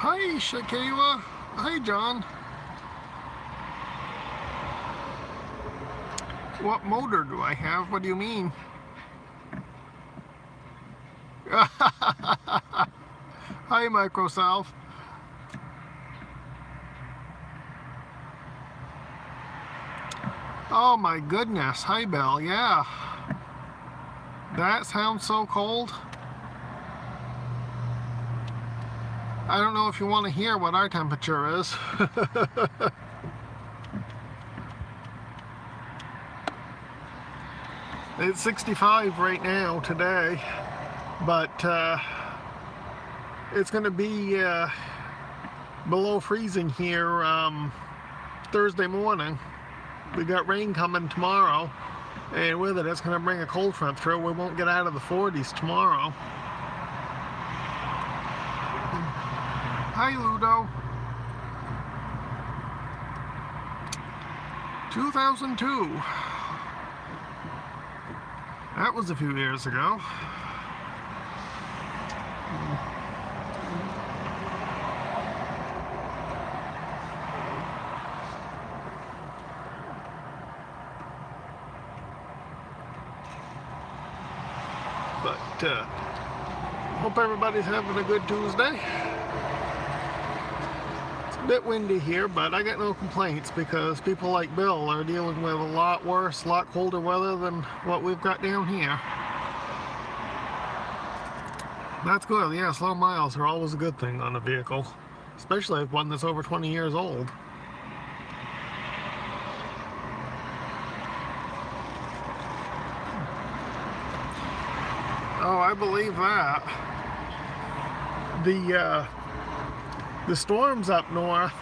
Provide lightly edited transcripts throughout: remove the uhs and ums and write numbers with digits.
Hi, Shakayla. Hi, John. What motor do I have? What do you mean? Hi, Microsoft. Oh my goodness. Hi, Bill. Yeah. That sounds so cold. I don't know if you want to hear what our temperature is. It's 65 right now today, but it's going to be below freezing here Thursday morning. We got rain coming tomorrow, and with it, it's going to bring a cold front through. We won't get out of the 40s tomorrow. Hi, Ludo. 2002. That was a few years ago. But hope everybody's having a good Tuesday. It's a bit windy here, but I got no complaints because people like Bill are dealing with a lot worse, a lot colder weather than what we've got down here. That's good. Yeah, slow miles are always a good thing on a vehicle, especially one that's over 20 years old. Oh, I believe that. The storms up north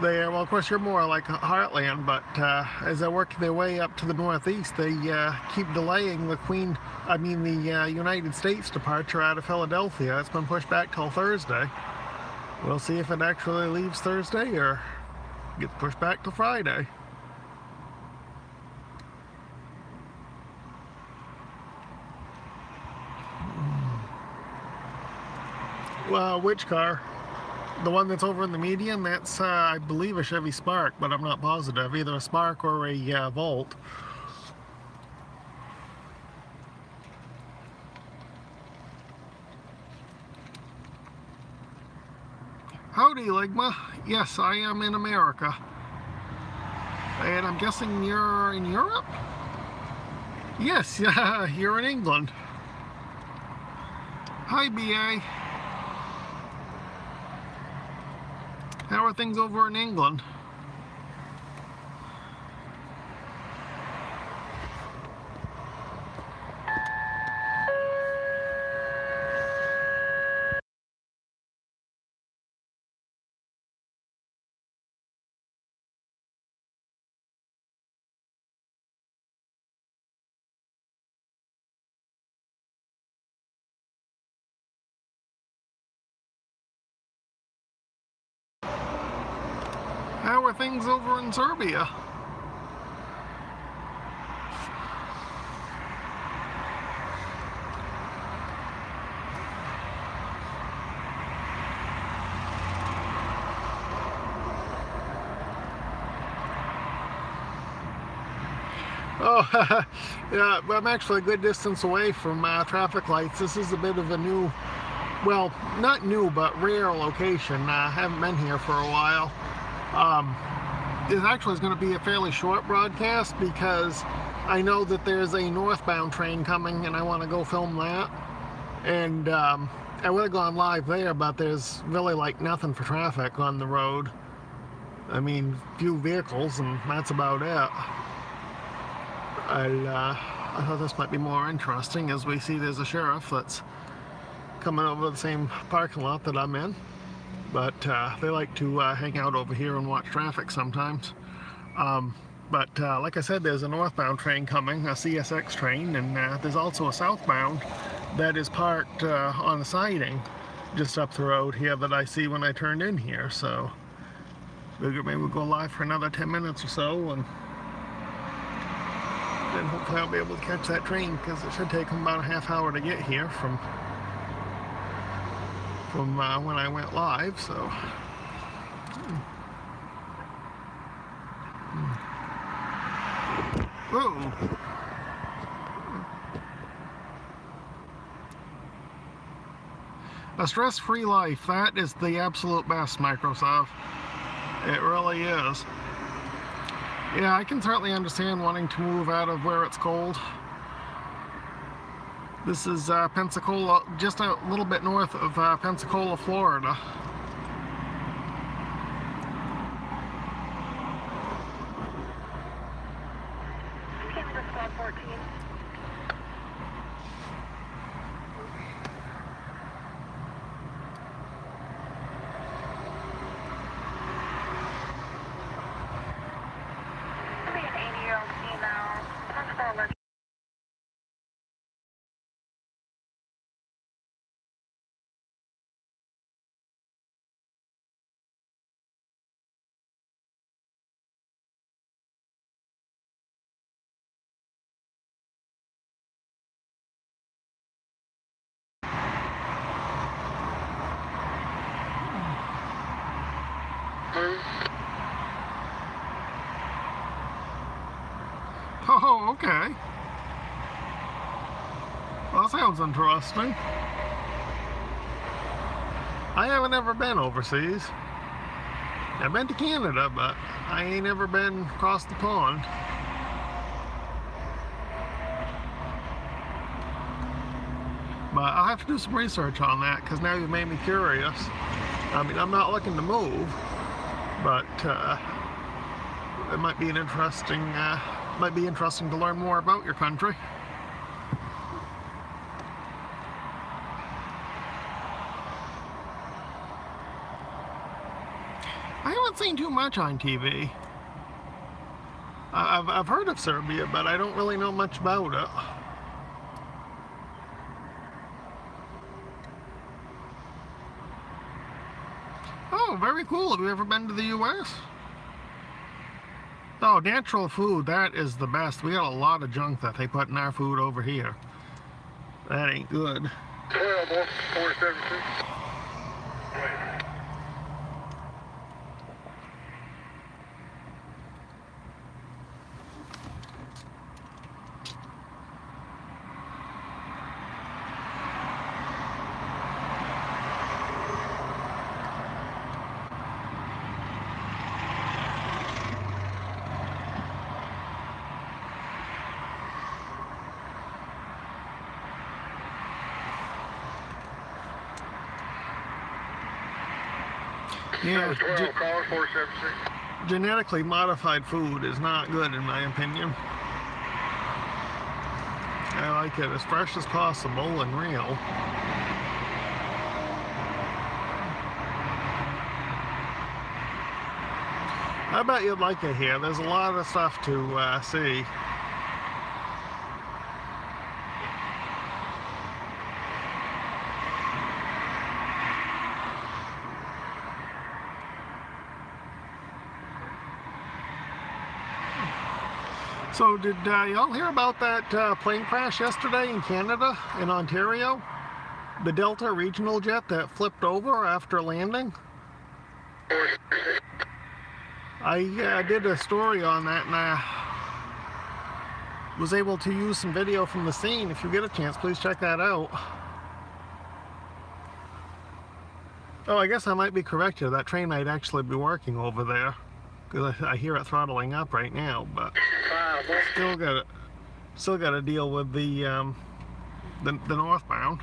there, well, of course, you're more like Heartland, but as they work their way up to the northeast, they keep delaying the United States departure out of Philadelphia. It's been pushed back till Thursday. We'll see if it actually leaves Thursday or gets pushed back to Friday. Well, which car? The one that's over in the median? That's, I believe, a Chevy Spark, but I'm not positive. Either a Spark or a Volt. Howdy, Ligma. Yes, I am in America. And I'm guessing you're in Europe? Yes, you're in England. Hi, BA. How are things over in England? How are things over in Serbia? Oh, yeah, I'm actually a good distance away from traffic lights. This is a bit of a new, well, not new, but rare location. I haven't been here for a while. It actually is going to be a fairly short broadcast because I know that there's a northbound train coming and I want to go film that. And I would have gone live there, but there's really like nothing for traffic on the road. I mean, few vehicles, and that's about it. I thought this might be more interesting as we see there's a sheriff that's coming over the same parking lot that I'm in. But they like to hang out over here and watch traffic sometimes. But like I said, there's a northbound train coming, a CSX train, and there's also a southbound that is parked on a siding just up the road here that I see when I turned in here. So maybe we'll go live for another 10 minutes or so, and then hopefully I'll be able to catch that train because it should take them about a half hour to get here from from when I went live, so. Whoa. A stress-free life, that is the absolute best, Microsoft. It really is. Yeah, I can certainly understand wanting to move out of where it's cold. This is Pensacola, just a little bit north of Pensacola, Florida. Oh, okay. Well, that sounds interesting. I haven't ever been overseas. I've been to Canada, but I ain't ever been across the pond. But I'll have to do some research on that, because now you've made me curious. I mean, I'm not looking to move, but it might be an interesting, to learn more about your country. I haven't seen too much on TV. I've heard of Serbia, but I don't really know much about it. Oh, very cool. Have you ever been to the U.S.? Oh, natural food, that is the best. We got a lot of junk that they put in our food over here. That ain't good. 472. Yeah, genetically modified food is not good in my opinion. I like it as fresh as possible and real. I bet you'd like it here. There's a lot of stuff to see. So did y'all hear about that plane crash yesterday in Canada, in Ontario? The Delta regional jet that flipped over after landing? I did a story on that, and I was able to use some video from the scene. If you get a chance, please check that out. Oh, I guess I might be correct here. That train might actually be working over there, because I hear it throttling up right now, but still got to deal with the northbound.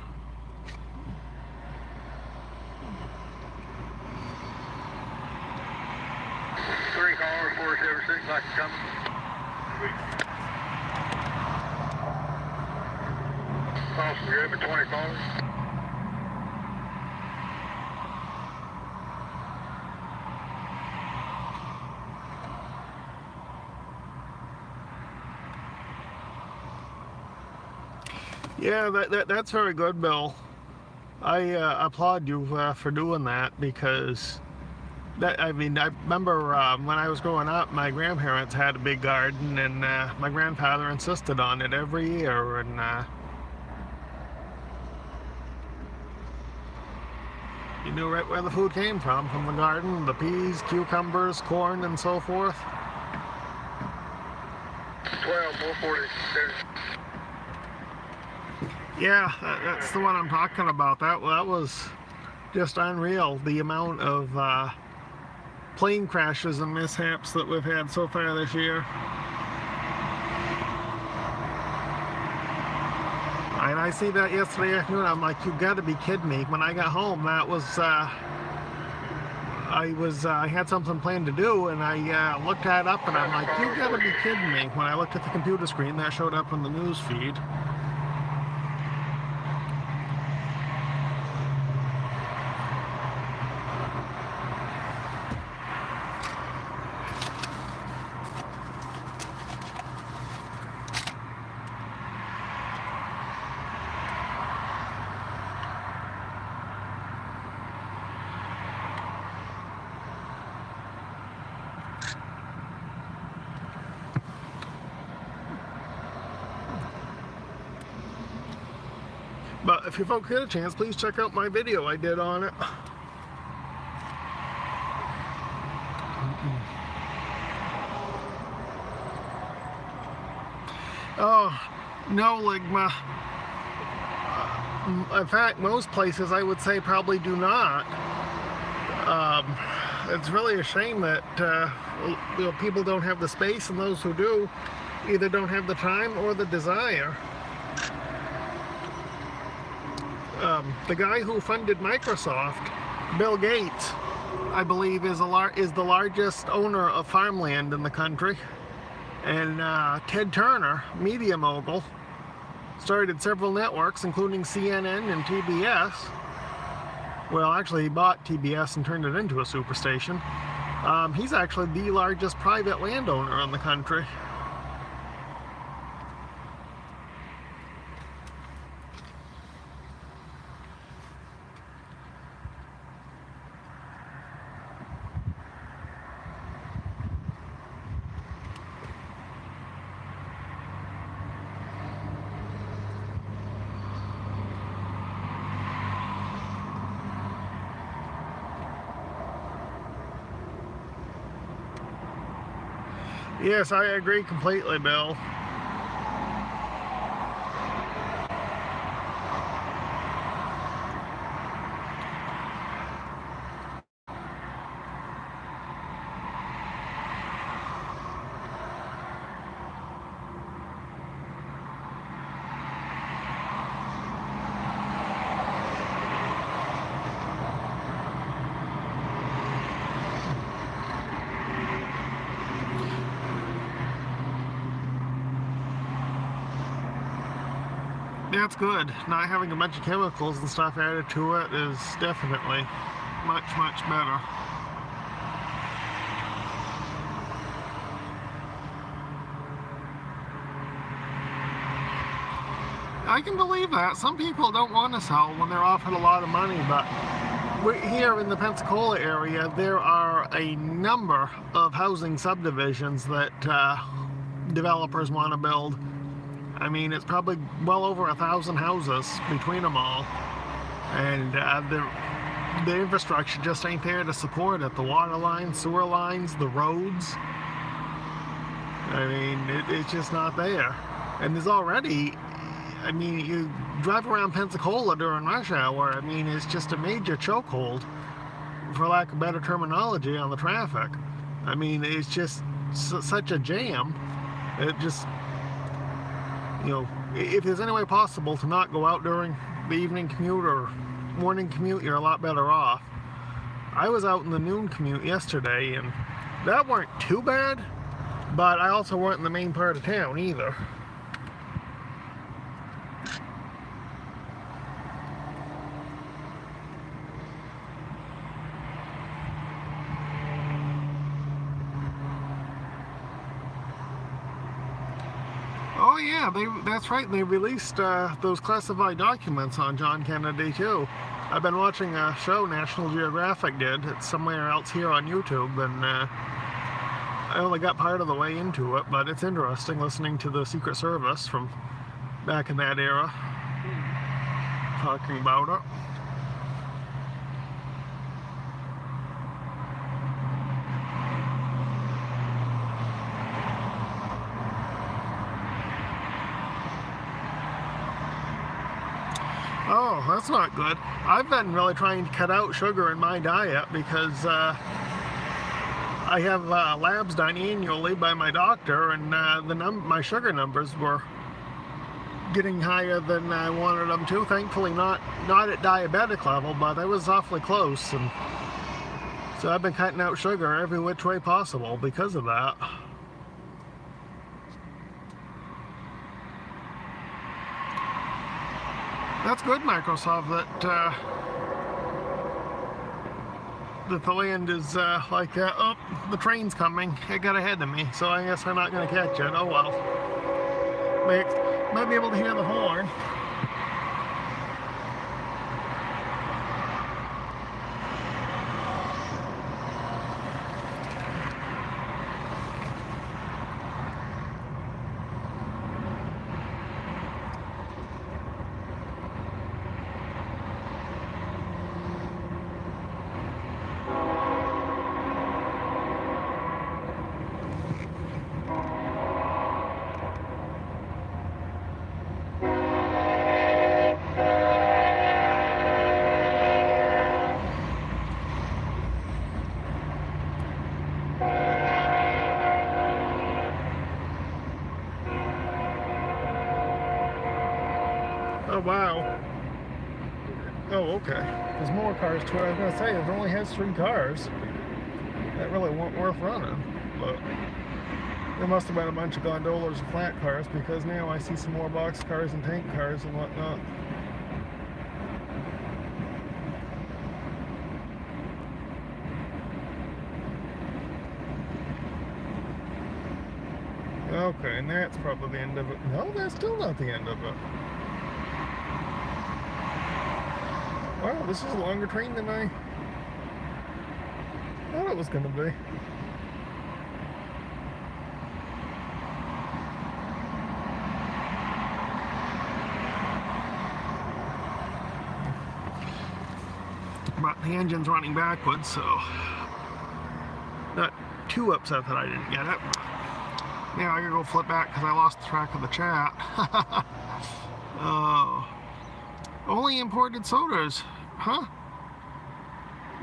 Three callers, 476, like to come. Austin, you're over 20 callers. Yeah, that's very good, Bill. I applaud you for doing that, because I remember when I was growing up, my grandparents had a big garden, and my grandfather insisted on it every year, and You knew right where the food came from the garden, the peas, cucumbers, corn, and so forth. 12, 440. Yeah, that's the one I'm talking about. That was just unreal, the amount of plane crashes and mishaps that we've had so far this year. And I see that yesterday afternoon. I'm like, you got to be kidding me. When I got home, that was I had something planned to do, and I looked that up, and I'm like, you got to be kidding me. When I looked at the computer screen, that showed up in the news feed. But if you folks get a chance, please check out my video I did on it. Oh, no ligma. In fact, most places I would say probably do not. It's really a shame that people don't have the space, and those who do either don't have the time or the desire. The guy who funded Microsoft, Bill Gates, I believe, is the largest owner of farmland in the country. And Ted Turner, media mogul, started several networks, including CNN and TBS. Well, actually, he bought TBS and turned it into a superstation. He's actually the largest private landowner in the country. Yes, I agree completely, Bill. That's good. Not having a bunch of chemicals and stuff added to it is definitely much, much better. I can believe that. Some people don't want to sell when they're offered a lot of money, but here in the Pensacola area, there are a number of housing subdivisions that developers want to build. I mean, it's probably well over 1,000 houses between them all, and the infrastructure just ain't there to support it. The water lines, sewer lines, the roads. I mean, it's just not there. And there's already, I mean, you drive around Pensacola during rush hour, I mean, it's just a major chokehold, for lack of better terminology, on the traffic. I mean, it's just such a jam. It just, you know, if there's any way possible to not go out during the evening commute or morning commute, you're a lot better off. I was out in the noon commute yesterday, and that weren't too bad, but I also weren't in the main part of town either. Oh yeah, that's right, they released those classified documents on John Kennedy too. I've been watching a show National Geographic did. It's somewhere else here on YouTube, and I only got part of the way into it, but it's interesting listening to the Secret Service from back in that era talking about it. Oh, that's not good. I've been really trying to cut out sugar in my diet because I have labs done annually by my doctor, and my sugar numbers were getting higher than I wanted them to. Thankfully, not at diabetic level, but I was awfully close, and so I've been cutting out sugar every which way possible because of that. That's good, Microsoft, that the land is like, oh, the train's coming. It got ahead of me, so I guess I'm not going to catch it. Oh well. Might be able to hear the horn. Oh, wow. Oh, okay. There's more cars to it. I was going to say, it only has 3 cars. That really weren't worth running. But there must have been a bunch of gondolas and flat cars, because now I see some more box cars and tank cars and whatnot. Okay, and that's probably the end of it. No, that's still not the end of it. Wow, this is a longer train than I thought it was going to be. But the engine's running backwards, so not too upset that I didn't get it. Now I gotta go flip back because I lost track of the chat. Oh. Only imported sodas, huh?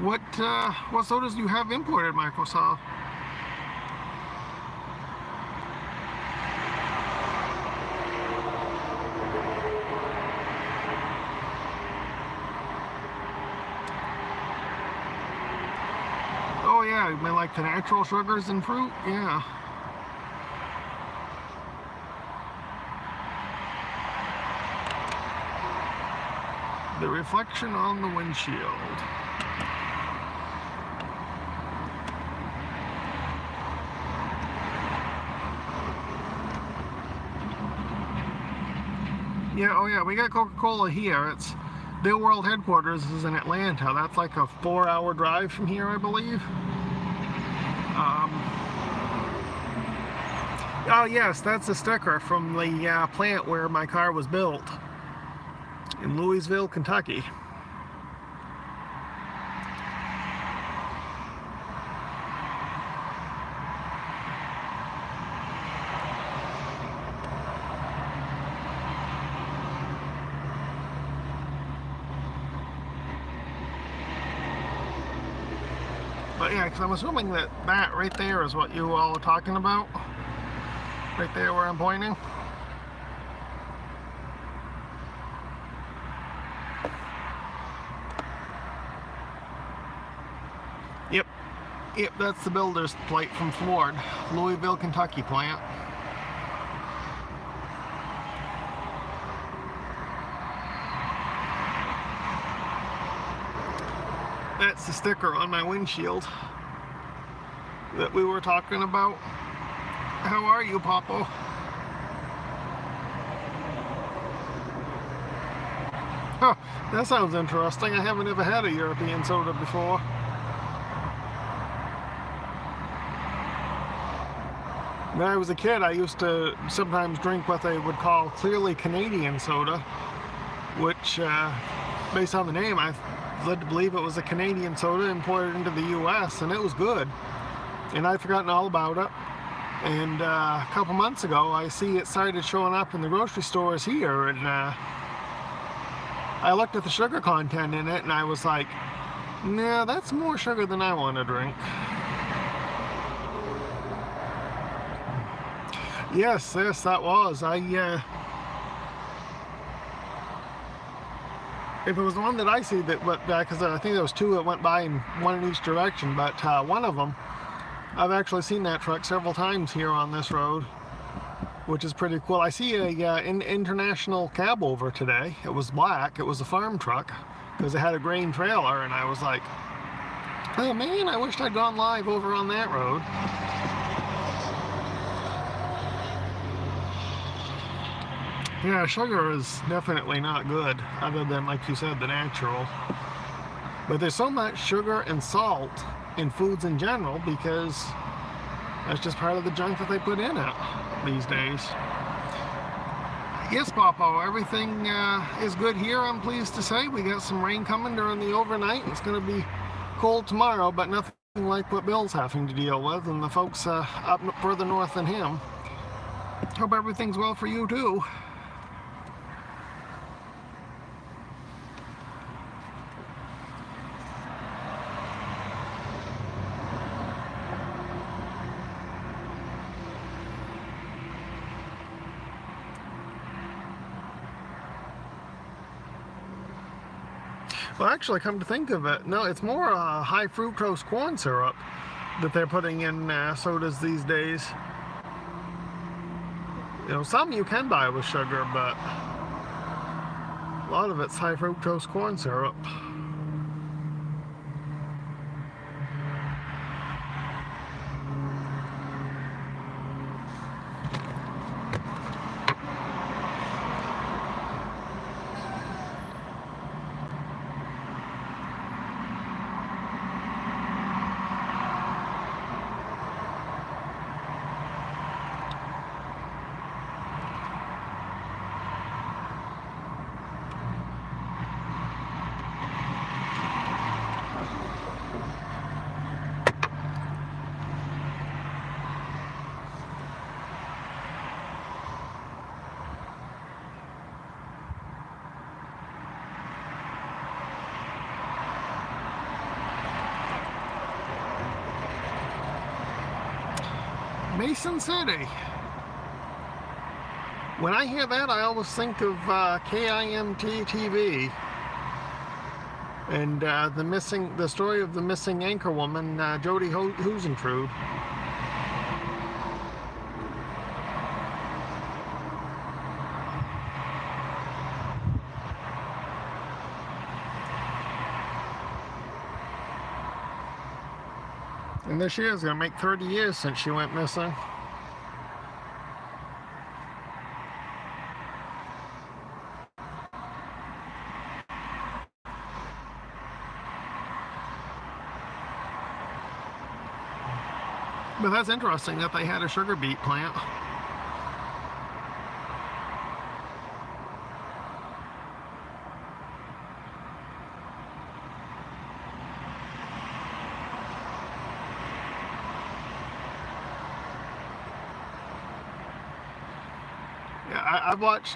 What sodas do you have imported, Microsoft? Oh yeah, you mean like the natural sugars and fruit? Yeah. The reflection on the windshield. Yeah, oh yeah, we got Coca-Cola here. Their world headquarters is in Atlanta. That's like a 4-hour drive from here, I believe. Oh yes, that's a sticker from the plant where my car was built. In Louisville, Kentucky. But yeah, because I'm assuming that right there is what you all are talking about. Right there where I'm pointing. Yep, that's the builder's plate from Ford, Louisville, Kentucky plant. That's the sticker on my windshield that we were talking about. How are you, Popo? Huh, that sounds interesting. I haven't ever had a European soda before. When I was a kid, I used to sometimes drink what they would call clearly Canadian soda, which, based on the name, I led to believe it was a Canadian soda imported into the U.S., and it was good. And I'd forgotten all about it. And a couple months ago, I see it started showing up in the grocery stores here, and I looked at the sugar content in it and I was like, nah, that's more sugar than I want to drink. Yes, that was. If it was the one that I see that, because I think there was two that went by in one in each direction, but one of them, I've actually seen that truck several times here on this road, which is pretty cool. I see an international cab over today. It was black. It was a farm truck because it had a grain trailer, and I was like, oh man, I wished I'd gone live over on that road. Yeah, sugar is definitely not good, other than, like you said, the natural. But there's so much sugar and salt in foods in general because that's just part of the junk that they put in it these days. Yes, Papa, everything is good here, I'm pleased to say. We got some rain coming during the overnight. It's going to be cold tomorrow, but nothing like what Bill's having to deal with and the folks up further north than him. Hope everything's well for you, too. Well, actually, come to think of it, no, it's more high fructose corn syrup that they're putting in sodas these days. You know, some you can buy with sugar, but a lot of it's high fructose corn syrup. Mason City. When I hear that, I always think of KIMT TV and the story of the missing anchor woman, Jodi Huisentruit. And this year is going to make 30 years since she went missing. But that's interesting that they had a sugar beet plant.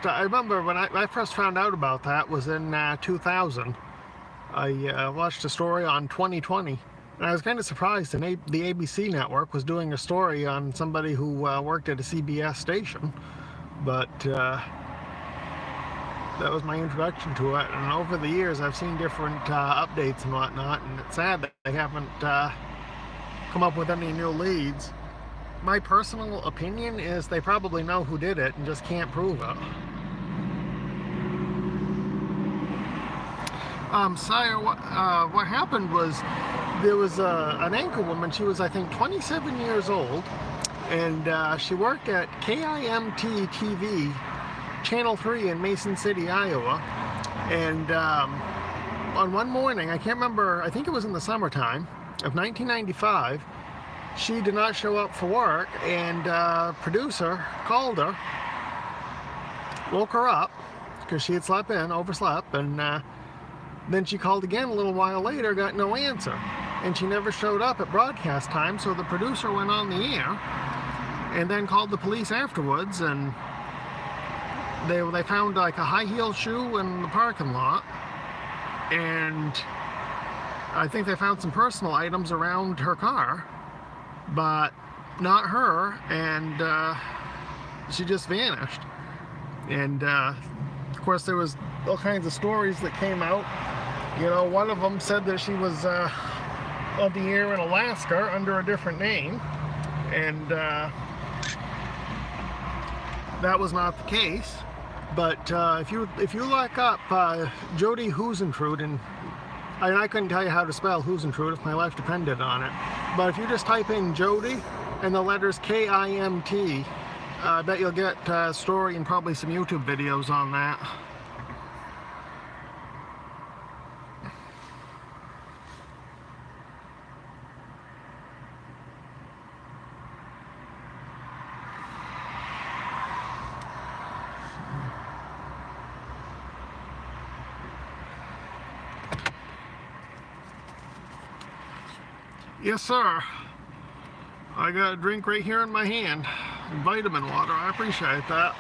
I remember when I first found out about that was in 2000. I watched a story on 2020, and I was kind of surprised. And the ABC network was doing a story on somebody who worked at a CBS station, but that was my introduction to it. And over the years, I've seen different updates and whatnot, and it's sad that they haven't come up with any new leads. My personal opinion is they probably know who did it and just can't prove it. Sire, what happened was there was an anchor woman. She was, I think, 27 years old, and she worked at KIMT TV, Channel 3 in Mason City, Iowa. And on one morning, I can't remember, I think it was in the summertime of 1995, she did not show up for work, and producer called her, woke her up because she had overslept, and then she called again a little while later, got no answer, and she never showed up at broadcast time. So the producer went on the air and then called the police afterwards, and they found like a high heel shoe in the parking lot, and I think they found some personal items around her car, but not her, and she just vanished. And of course there was all kinds of stories that came out. You know, one of them said that she was on the air in Alaska under a different name, and that was not the case. But if you look up Jodi Huisentruit, and I couldn't tell you how to spell Huisentruit if my life depended on it, but if you just type in Jodi and the letters K-I-M-T, I bet you'll get a story and probably some YouTube videos on that. Yes, sir. I got a drink right here in my hand. Vitamin water. I appreciate that.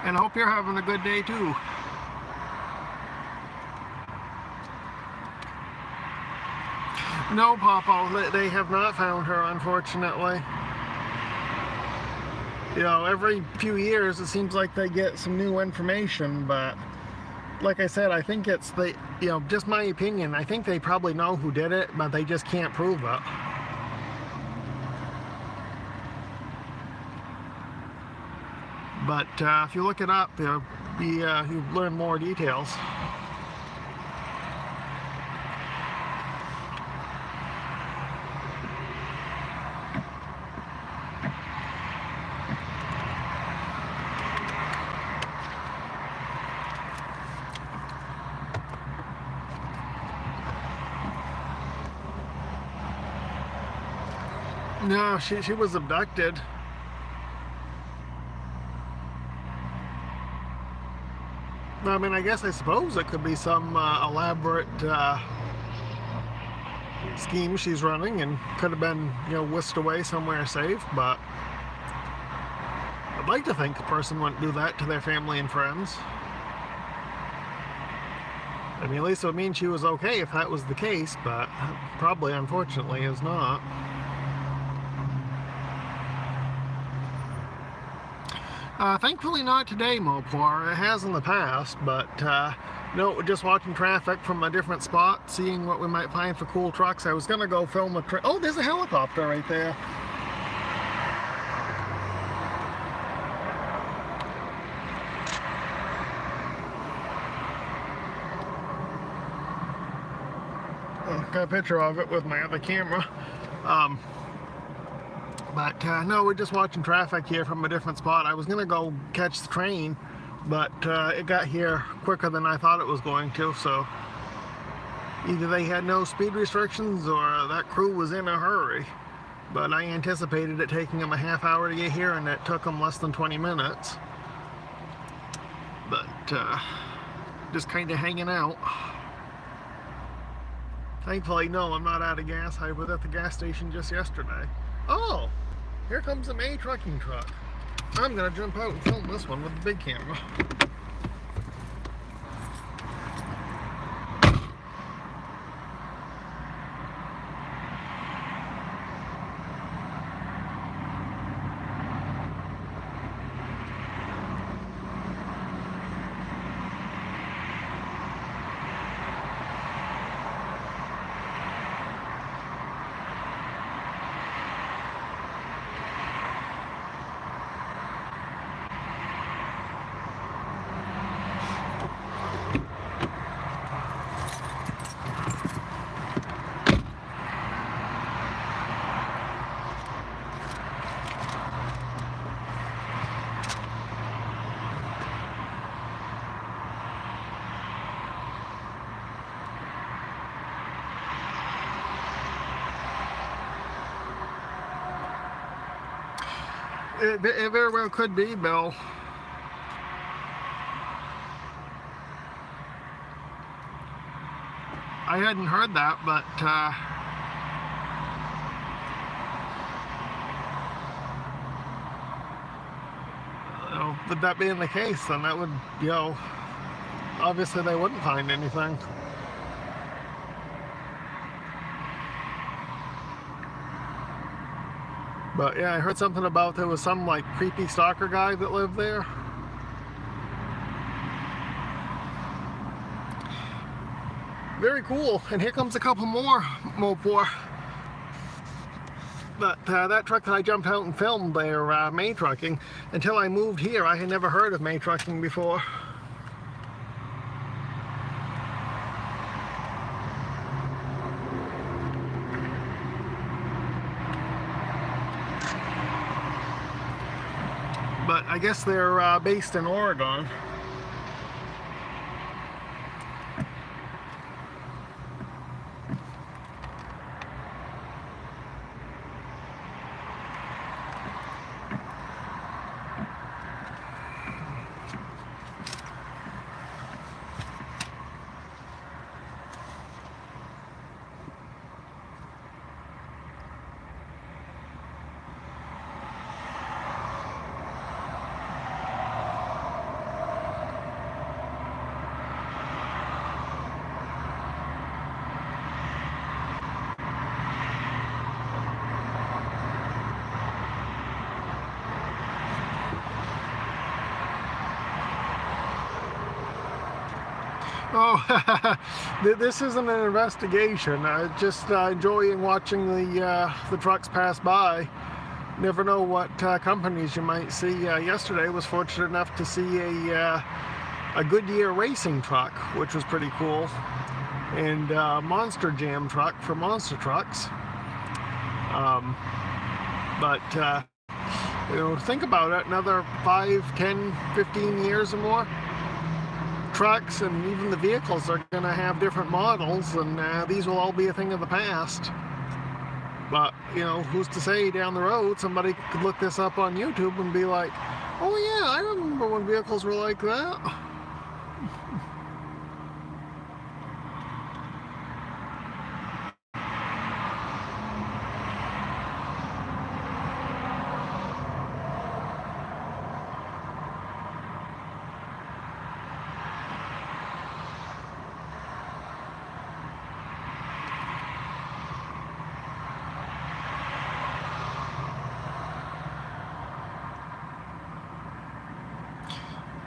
And I hope you're having a good day too. No, Papa, they have not found her, unfortunately. You know, every few years it seems like they get some new information, but like I said, I think it's just my opinion, I think they probably know who did it, but they just can't prove it. But if you look it up, you learn more details. No, she was abducted. I mean, I suppose it could be some elaborate scheme she's running, and could have been, whisked away somewhere safe, but I'd like to think a person wouldn't do that to their family and friends. I mean, at least it would mean she was okay if that was the case, but probably, unfortunately, is not. Thankfully not today, Mopar. It has in the past, but no, we're just watching traffic from a different spot, seeing what we might find for cool trucks. I was gonna go film oh, there's a helicopter right there. Got a picture of it with my other camera. But no, we're just watching traffic here from a different spot. I was going to go catch the train, but it got here quicker than I thought it was going to, so either they had no speed restrictions or that crew was in a hurry. But I anticipated it taking them a half hour to get here, and it took them less than 20 minutes. But just kind of hanging out. Thankfully, no, I'm not out of gas. I was at the gas station just yesterday. Oh, here comes the May trucking truck. I'm gonna jump out and film this one with the big camera. It very well could be, Bill. I hadn't heard that, but with that being the case, then that would, obviously they wouldn't find anything. But yeah, I heard something about there was some like creepy stalker guy that lived there. Very cool. And here comes a couple more Mopor. But that truck that I jumped out and filmed there, May Trucking, until I moved here, I had never heard of May Trucking before. But I guess they're based in Oregon. Oh, this isn't an investigation. Just enjoying watching the trucks pass by. Never know what companies you might see. Yesterday was fortunate enough to see a Goodyear racing truck, which was pretty cool, and Monster Jam truck for Monster Trucks. But think about it, another 5, 10, 15 years or more, trucks and even the vehicles are going to have different models, and these will all be a thing of the past. But who's to say down the road somebody could look this up on YouTube and be like, oh yeah, I remember when vehicles were like that.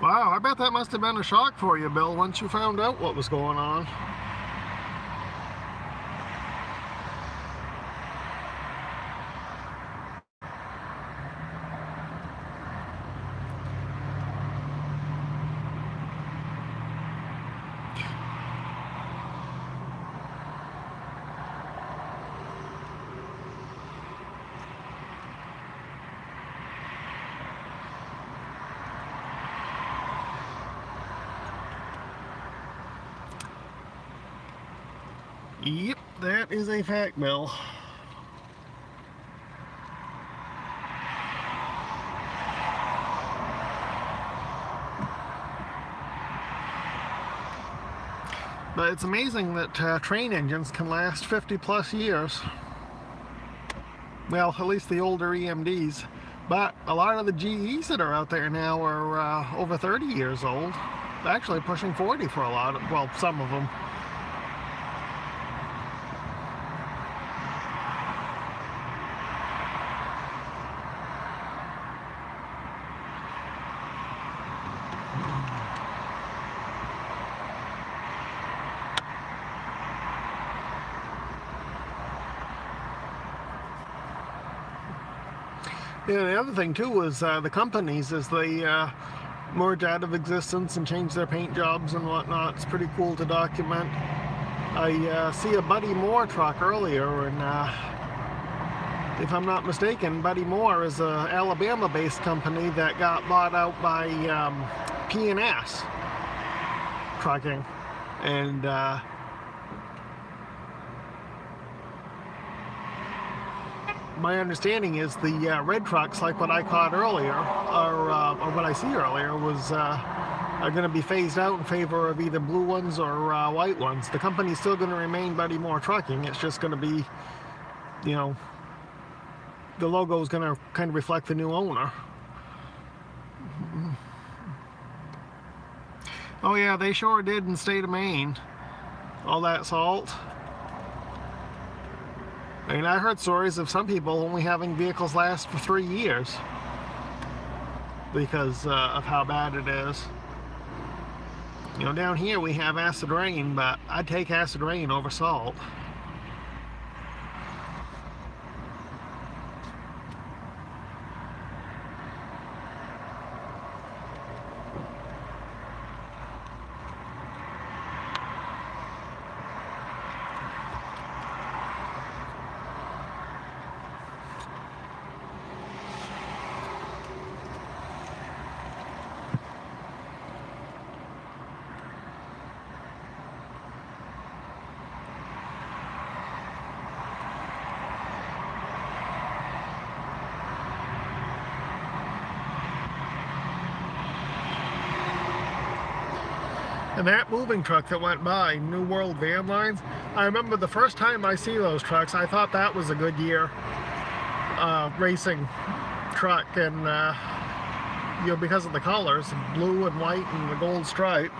Wow, I bet that must have been a shock for you, Bill, once you found out what was going on. Yep, that is a fact, Bill. But it's amazing that train engines can last 50 plus years. Well, at least the older EMDs. But a lot of the GEs that are out there now are over 30 years old. Actually pushing 40 for a lot of, well, some of them. Yeah, the other thing too was the companies, as they merge out of existence and change their paint jobs and whatnot. It's pretty cool to document. I see a Buddy Moore truck earlier, and if I'm not mistaken, Buddy Moore is a Alabama-based company that got bought out by P&S Trucking, and my understanding is the red trucks, like what I caught earlier, or what I see earlier, was are going to be phased out in favor of either blue ones or white ones. The company's still going to remain Buddy Moore Trucking. It's just going to be, the logo is going to kind of reflect the new owner. Oh yeah, they sure did in the state of Maine. All that salt. I mean, I heard stories of some people only having vehicles last for 3 years because of how bad it is. You know, down here we have acid rain, but I'd take acid rain over salt. And that moving truck that went by, New World Van Lines, I remember the first time I see those trucks, I thought that was a Goodyear racing truck, and you know, because of the colors, blue and white and the gold stripe.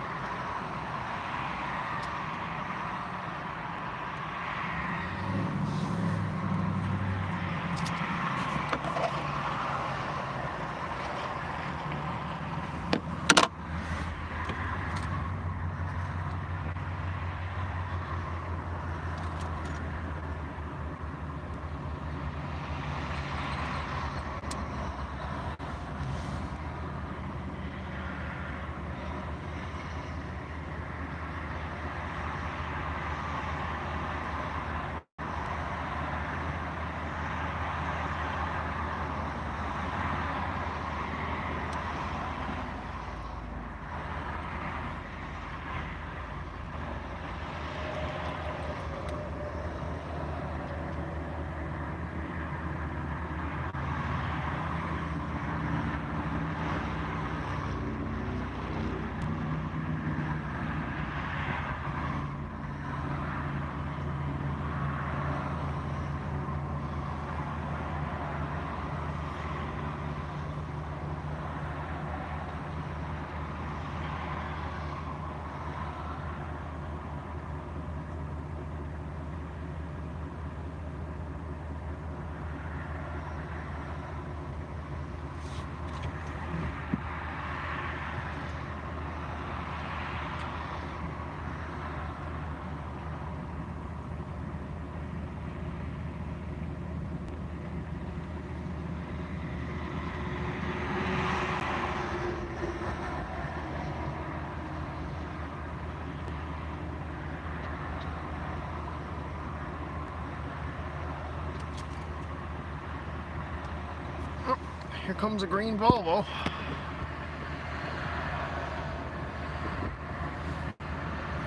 Oh, here comes a green Volvo.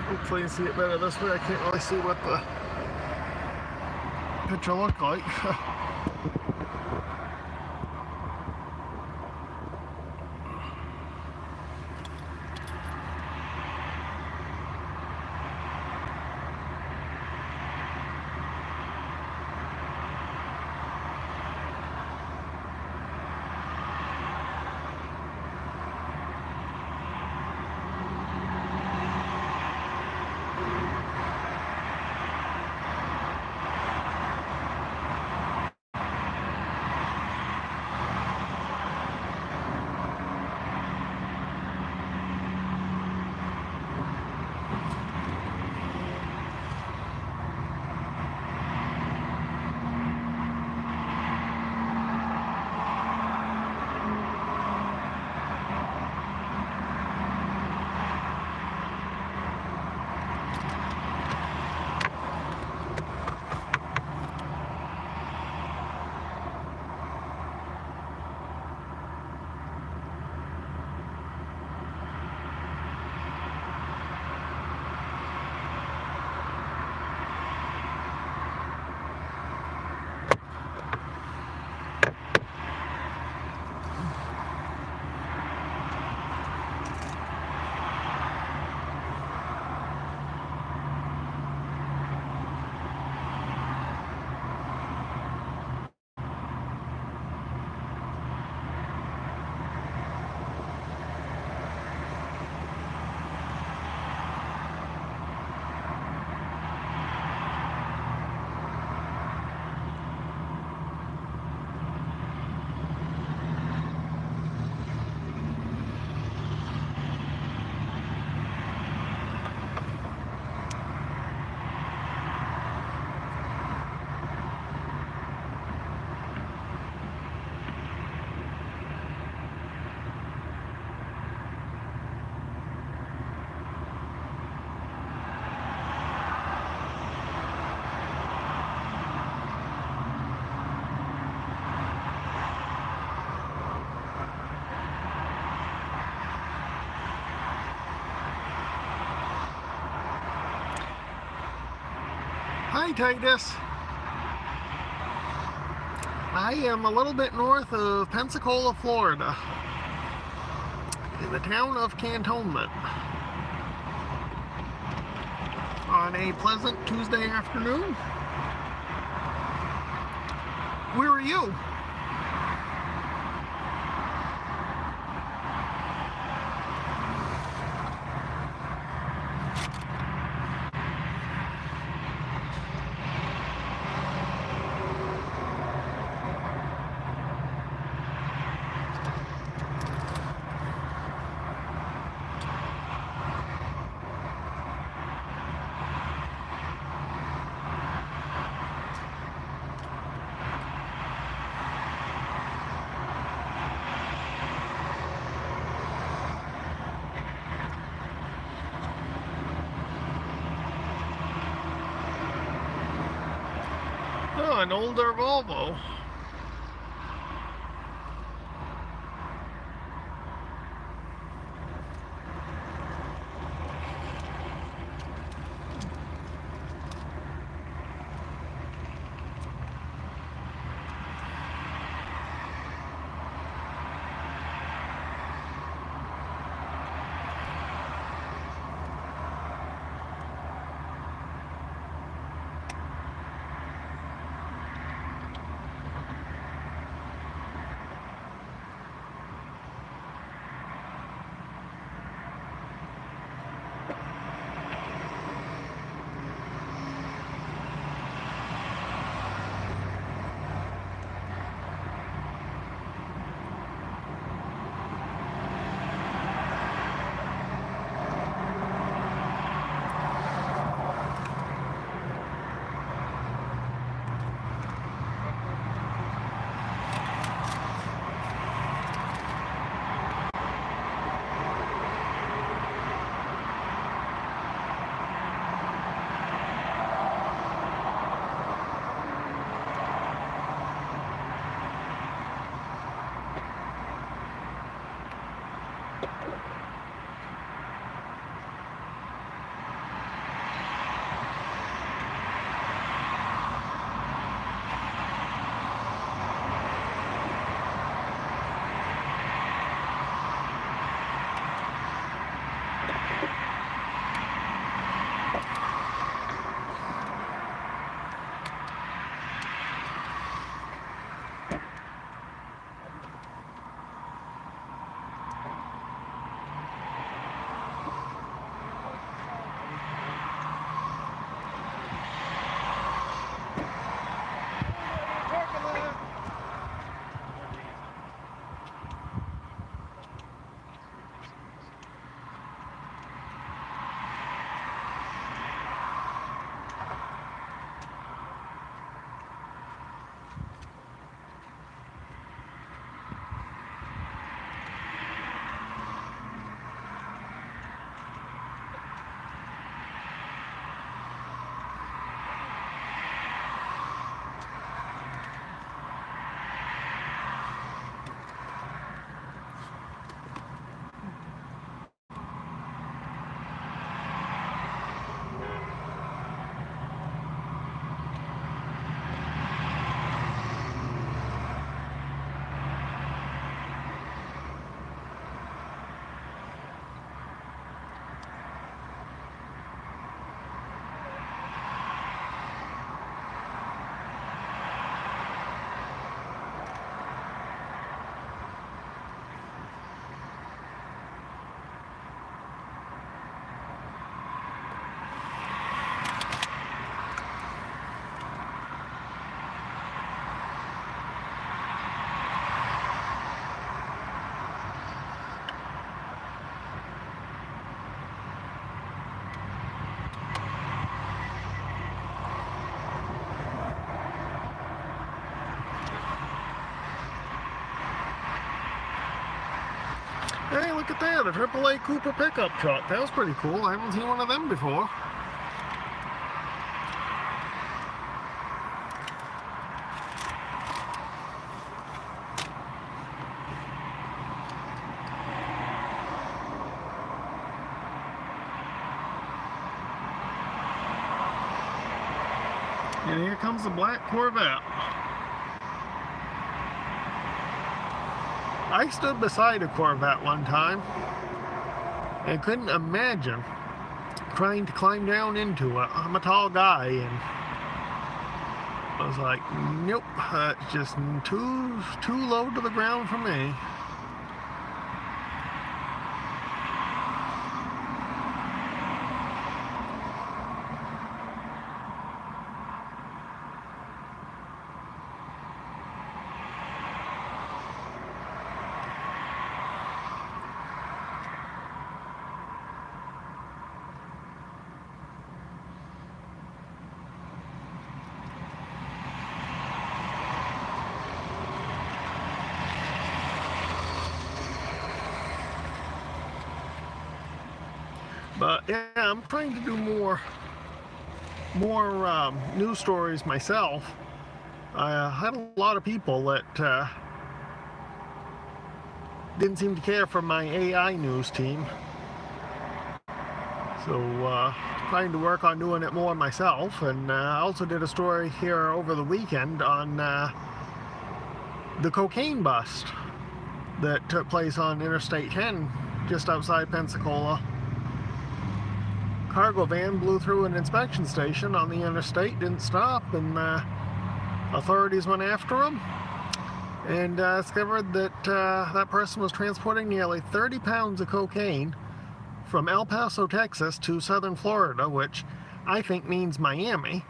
Hopefully you see it better this way. I can't really see what the picture looked like. Hi, Titus. I am a little bit north of Pensacola, Florida, in the town of Cantonment, on a pleasant Tuesday afternoon. Where are you? Oh, an older Volvo. Hey, look at that, a AAA Cooper pickup truck. That was pretty cool. I haven't seen one of them before. And here comes the black Corvette. I stood beside a Corvette one time and couldn't imagine trying to climb down into it. I'm a tall guy, and I was like, nope, that's just too low to the ground for me. But yeah, I'm trying to do more news stories myself. I had a lot of people that didn't seem to care for my AI news team. So trying to work on doing it more myself. And I also did a story here over the weekend on the cocaine bust that took place on Interstate 10 just outside Pensacola. Cargo van blew through an inspection station on the interstate, didn't stop, and authorities went after him and discovered that that person was transporting nearly 30 pounds of cocaine from El Paso, Texas to southern Florida, which I think means Miami.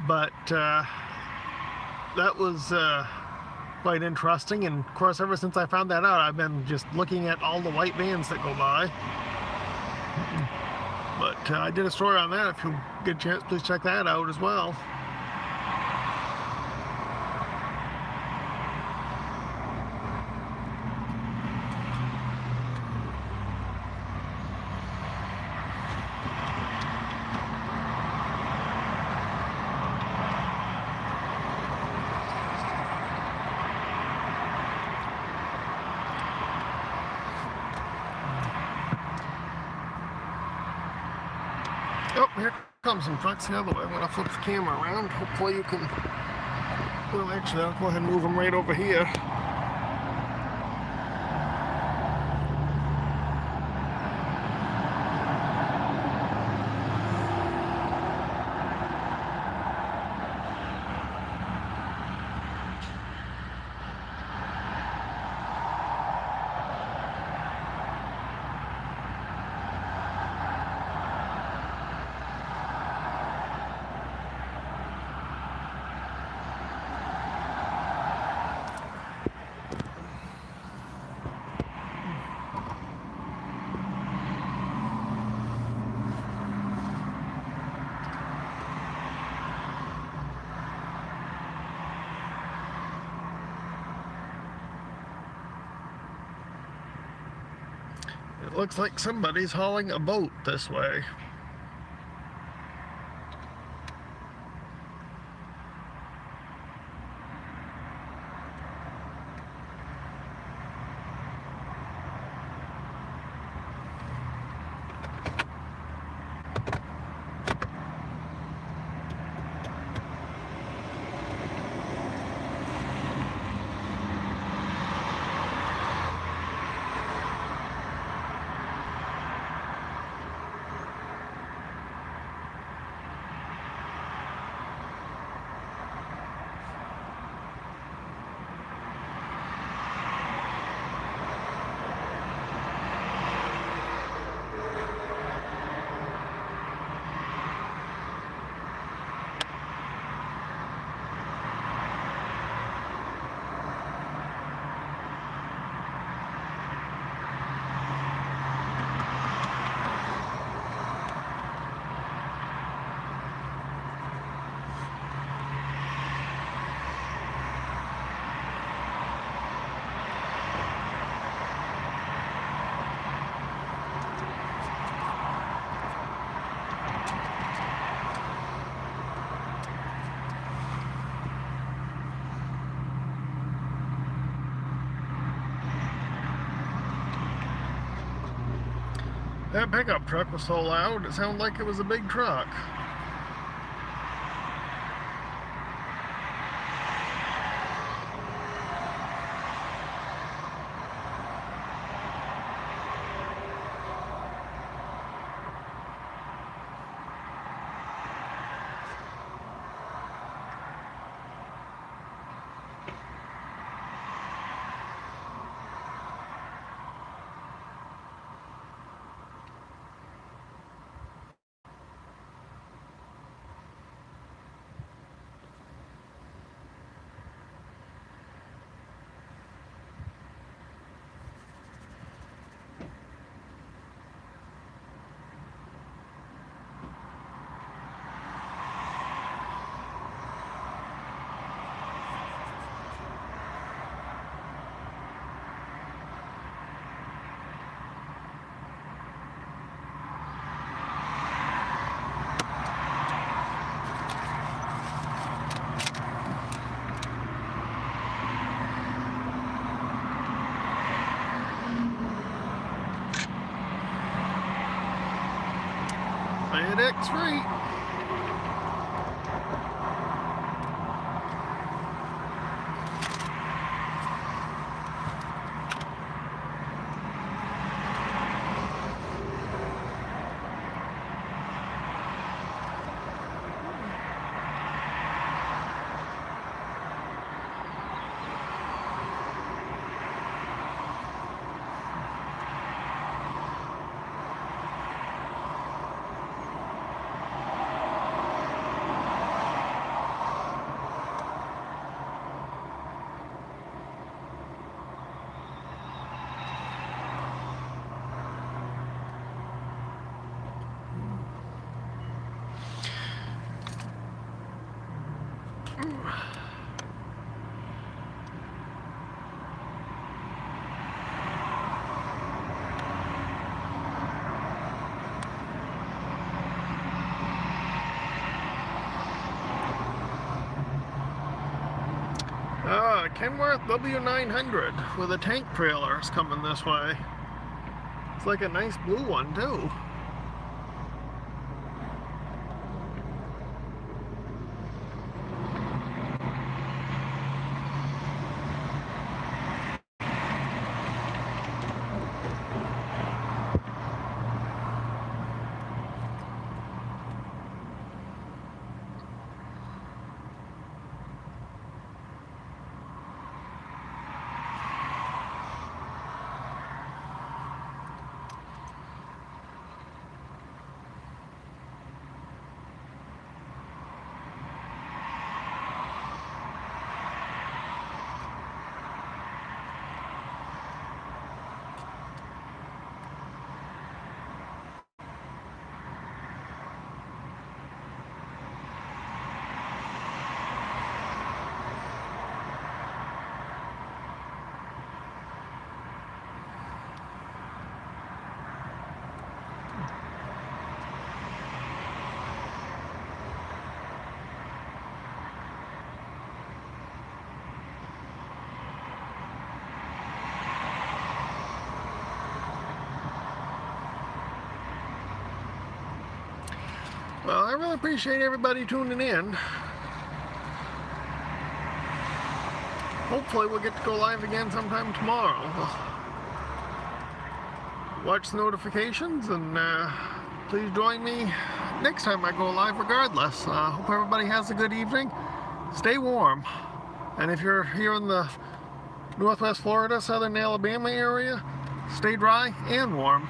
But that was quite interesting, and of course ever since I found that out, I've been just looking at all the white vans that go by. But I did a story on that. If you get a chance, please check that out as well. Oh, here comes some trucks the other way. I'm going to flip the camera around. Hopefully you can... Well, actually, I'll go ahead and move them right over here. It looks like somebody's hauling a boat this way. That pickup truck was so loud, it sounded like it was a big truck. FedEx Freight. Kenworth W900 with a tank trailer is coming this way. It's like a nice blue one too. Well, I really appreciate everybody tuning in. Hopefully we'll get to go live again sometime tomorrow. Watch the notifications and please join me next time I go live regardless. Hope everybody has a good evening. Stay warm. And if you're here in the Northwest Florida, Southern Alabama area, stay dry and warm.